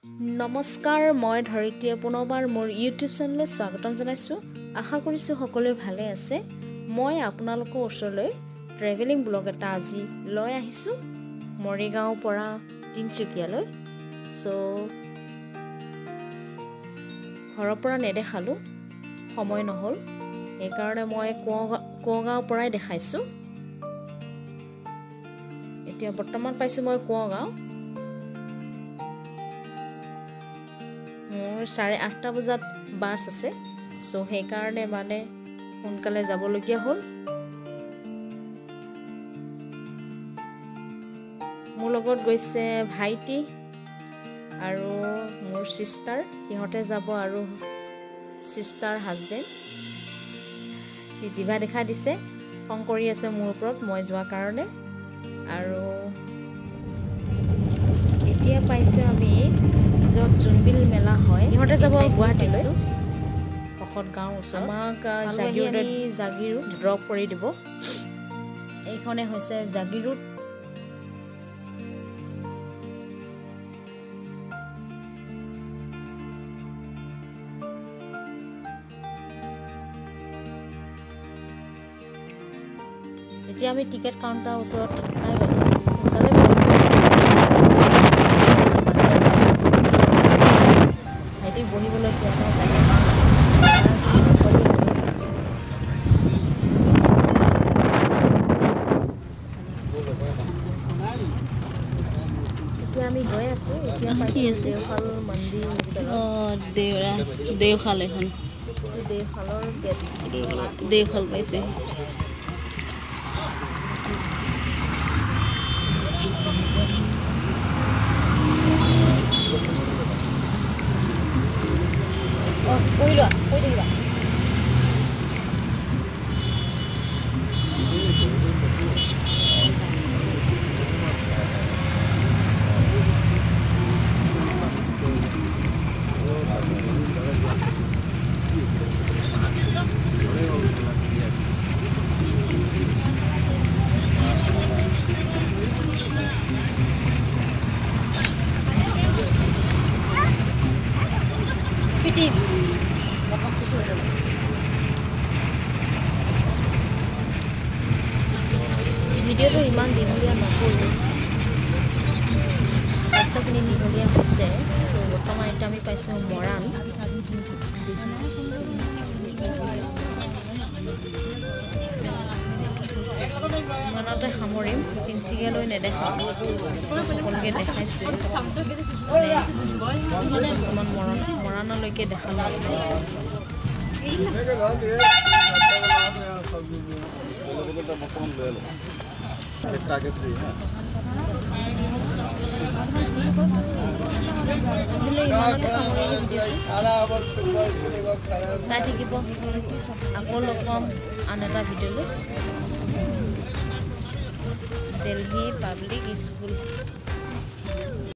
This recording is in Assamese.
নমস্কাৰ মই ধৰিত্ৰীয়ে পুনৰবাৰ মোৰ ইউটিউব চেনেললৈ স্বাগতম জনাইছোঁ। আশা কৰিছোঁ সকলোৱে ভালে আছে। মই আপোনালোকৰ ওচৰলৈ ট্ৰেভেলিং ব্লগ এটা আজি লৈ আহিছোঁ মৰিগাঁওৰ পৰা তিনচুকীয়ালৈ। ঘৰৰ পৰা নেদেখালোঁ, সময় নহ'ল, সেইকাৰণে মই কুঁৱগাঁৱৰ পৰাই দেখাইছোঁ। এতিয়া বৰ্তমান পাইছোঁ মই কুঁৱগাঁও। মোৰ 8:30 বজাত বাছ আছে, সেইকাৰণে মানে সোনকালে যাবলগীয়া হ'ল। মোৰ লগত গৈছে ভাইটি আৰু মোৰ চিষ্টাৰ, সিহঁতে যাব আৰু চিষ্টাৰ হাজবেণ্ড। সি জিভা দেখা দিছে, খং কৰি আছে মোৰ ওপৰত মই যোৱাৰ কাৰণে। আৰু এতিয়া পাইছোঁ আমি য'ত জোনবিল মেলা হয়, সিহঁতে যাব গুৱাহাটীলৈ, ভকত গাঁৱৰ ওচৰত। আমাক জাগিৰোড ড্ৰপ কৰি দিব। এইখনে হৈছে জাগিৰোড। এতিয়া আমি টিকেট কাউণ্টাৰৰ ওচৰত পাই গ'লোঁ। ভাইটি বহিবলৈ পোৱা নাই, এতিয়া আমি গৈ আছোঁ। এতিয়া পাইছোঁ দেওশাল মন্দিৰ ওচৰত। দেওশাল এখন, দেওশালৰ গেট, দেওশাল পাইছোঁ। কৈ লোৱা, কৈ থাকিবা। ভিডিঅ'টো ইমান দীঘলীয়া নকৰোঁ, ৰাস্তাখিনি দীঘলীয়া হৈছে। বৰ্তমান এতিয়া আমি পাইছোঁ মৰাণ। ইমানতে সামৰিম, তিনচুকীয়ালৈ নেদেখাওঁ। সকলোকে দেখাইছোঁ, বৰ্তমান মৰাণলৈকে দেখালোঁ। আজিলৈ ইমানতে সামৰিলোঁ। চাই থাকিব, আকৌ লগ পাম আন এটা ভিডিঅ'লৈ। Delhi public school.